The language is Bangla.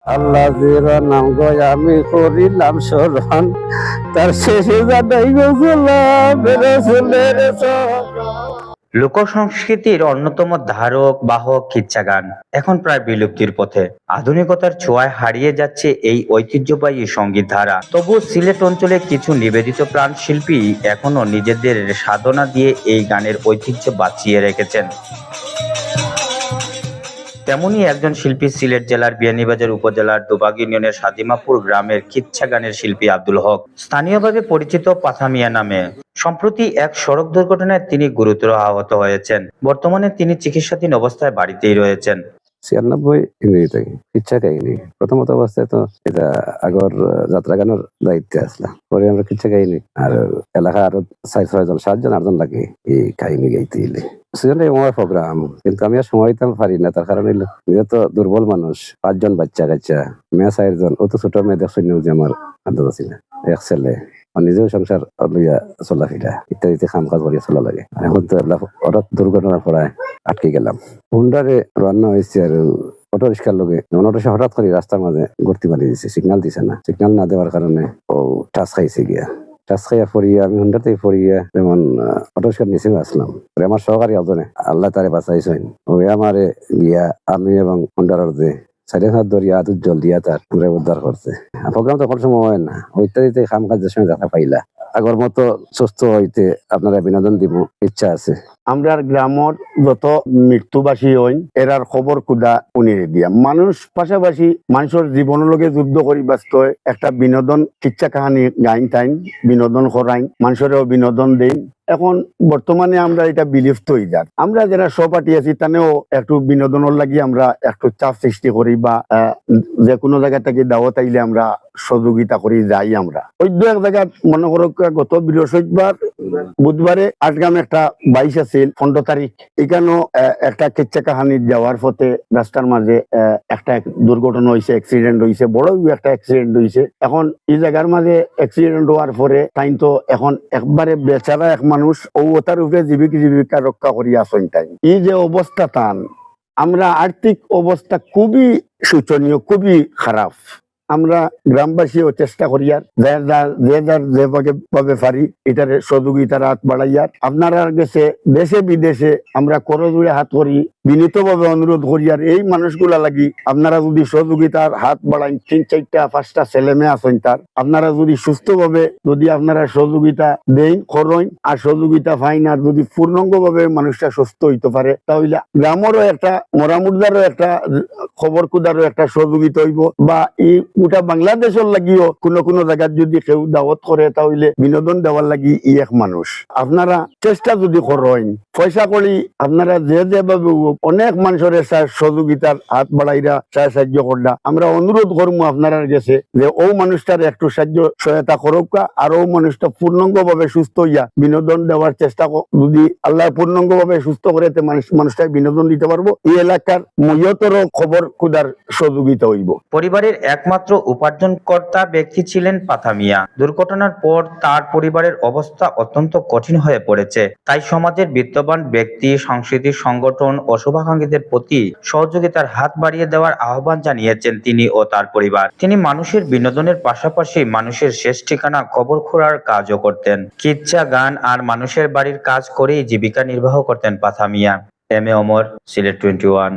আল্লাহ জির নাম গো আমি করিলাম স্মরণ, তার শেষে জানাই গো সালাম রাসূলের চরণ। লোকসংস্কৃতির অন্যতম ধারক বাহক কিচ্ছা গান এখন প্রায় বিলুপ্তির পথে। আধুনিকতার ছোঁয়ায় হারিয়ে যাচ্ছে এই ঐতিহ্যবাহী সঙ্গীত ধারা। তবু সিলেট অঞ্চলে কিছু নিবেদিত প্রাণ শিল্পী এখনো নিজেদের সাধনা দিয়ে এই গানের ঐতিহ্য বাঁচিয়ে রেখেছেন। তেমনই একজন শিল্পী সিলেট জেলার বিয়ানীবাজার উপজেলার দুবাগ ইউনিয়নের সাদিমাপুর গ্রামের কিচ্ছা গানের শিল্পী আব্দুল হক, স্থানীয়ভাবে পরিচিত পাথা মিয়া নামে। সম্প্রতি এক সড়ক দুর্ঘটনায় তিনি গুরুতর আহত হয়েছেন। বর্তমানে তিনি চিকিৎসাধীন অবস্থায় বাড়িতেই রয়েছেন। 96 ইংরেজি ইচ্ছা কাহিনী প্রথমত অবস্থায় তো এটা আগর যাত্রা গানের দায়িত্বে আসলাম, পরে আমরা কিচ্ছা কাহিনী আর এলাকা আরো 4-6 জন 7 জন 8 জন লাগে এই কাহিনী গাইতে এলে সেজন্য আমার প্রোগ্রাম। কিন্তু আমি আর সময় দিতাম পারি না, তার কারণ হইলো নিজে তো দুর্বল মানুষ, 5 জন বাচ্চা কাচ্চা, মেয়ে 4 জন, অত ছোট মেয়ে দেখছি যে আমার আদত আছে না, এক ছেলে, নিজেও সংসার লইয়া চলাফেরা ইত্যাদিতে কাম কাজ করিয়া চলা লাগে। এখন তো হঠাৎ দুর্ঘটনার পড়ায় আটকে গেলাম। হুন্ডারে রান্না হয়েছে আর অটো রিক্সার লগে অটো হঠাৎ করে রাস্তার মাঝে গর্তি বানিয়ে দিছে, সিগন্যাল দিছে না, সিগন্যাল না দেওয়ার কারণে ও টাচ খাইছে গিয়া। টাচ খাইয়া পড়িয়া আমি হুন্ডাতে পড়িয়া যেমন অটো রিক্সার নিচেও আসলাম। আমার সহকারী আলজনে আল্লাহ তারে বাঁচাইছেন, ওই আমারে গিয়া আমি এবং হুন্ডার যে সাইডে হাত ধরিয়া আদুর জল দিয়া তার আমরা উদ্ধার করছে। প্রোগ্রাম তো কোনো সময় হয় না, ইত্যাদিতে কাম কাজের সময় দেখা পাইলা। আগর মতো সুস্থ হইতে আপনারা বিনোদন দিব ইচ্ছা আছে। আমরা গ্রামর যত মৃত্যুবাসী হই এরার খবর কুদা উনিরে দিয়া মানুষ পাশাপাশি মানুষের জীবনের লগে যুদ্ধ করি ব্যস্ত একটা বিনোদন কিচ্ছা কাহানি গাইন টাইন বিনোদন করাইন মানুষেরও বিনোদন দেই। এখন বর্তমানে আমরা এটা বিলুপ্ত হয়ে যাক, আমরা যারা সহপাঠী আছি তানেও একটু বিনোদনের লাগি আমরা একটু চাপ সৃষ্টি করি বা যে কোনো জায়গা থেকে দাওয়াত আইলে আমরা সহযোগিতা করি যাই। আমরা ওই দু এক জায়গা মনে করো গত বৃহস্পতিবার বুধবারে আটগ্রামে একটা 22 আছিল 15 তারিখ, এখানেও একটা কিচ্ছা কাহানি যাওয়ার পথে রাস্তার মাঝে একটা দুর্ঘটনা হয়েছে, অ্যাক্সিডেন্ট হয়েছে, বড় একটা অ্যাক্সিডেন্ট হয়েছে। এখন এই জায়গার মাঝে অ্যাক্সিডেন্ট হওয়ার পরে তাই তো এখন একবারে বেচারা এক মানুষ ও তার উপরে জীবিকা রক্ষা করিয়া আসেন। তাই এই যে অবস্থা তান, আমরা আর্থিক অবস্থা খুবই শোচনীয়, খুবই খারাপ। আমরা গ্রামবাসীও চেষ্টা করি আর যেভাবে পারি এটার সহযোগিতার হাত বাড়াইয়ার আপনারা গেছে দেশে বিদেশে আমরা করজোড়ে হাত করি, বিনীতভাবে অনুরোধ করি আর এই মানুষগুলা লাগি আপনারা যদি সহযোগিতার হাত বাড়াইন, 3-4-5টা ছেলে মেয়ে আছেন তার, আপনারা যদি সুস্থভাবে যদি আপনারা সহযোগিতা দেন করেন আর সহযোগিতা পাইন আর যদি পূর্ণাঙ্গভাবে মানুষটা সুস্থ হইতে পারে তাহলে গ্রামেরও একটা মরামুদারও একটা খবর কুদারও একটা সহযোগিতা হইব বা এই গোটা বাংলাদেশের লাগিও কোনো জায়গায় যদি কেউ দাওয়াত করে তাহলে বিনোদন দেওয়ার লাগি ই এক মানুষ। আপনারা চেষ্টা যদি করেন পয়সা করি আপনারা যেভাবে অনেক মানুষের সহযোগিতার হাত বাড়াইরা সাহায্য করলা, আমরা অনুরোধ করবো আপনারা গেছে যে ও মানুষটার একটু সাহায্য সহায়তা করুক আর ও মানুষটা পূর্ণাঙ্গ ভাবে সুস্থ হইয়া বিনোদন দেওয়ার চেষ্টা যদি আল্লাহ পূর্ণাঙ্গ ভাবে সুস্থ করে মানুষটাকে বিনোদন দিতে পারবো। এই এলাকার মহতর খবর খুদার সহযোগিতা হইব। পরিবারের একমাত্র উপার্জনকর্তা ব্যক্তি ছিলেন পাথা মিয়া। দুর্ঘটনার পর তার পরিবারের অবস্থা অত্যন্ত কঠিন হয়ে পড়েছে। তাই সমাজের বিত্তবান ব্যক্তি, সাংস্কৃতিক সংগঠন ও শুভাকাঙ্ক্ষীদের প্রতি সহযোগিতার হাত বাড়িয়ে দেওয়ার আহ্বান জানিয়েছেন তিনি ও তার পরিবার। তিনি মানুষের বিনোদনের পাশাপাশি মানুষের শেষ ঠিকানা খবর খোঁড়ার কাজও করতেন। কিচ্ছা গান আর মানুষের বাড়ির কাজ করেই জীবিকা নির্বাহ করতেন পাথা মিয়া। M A Omar, Sylhet 21।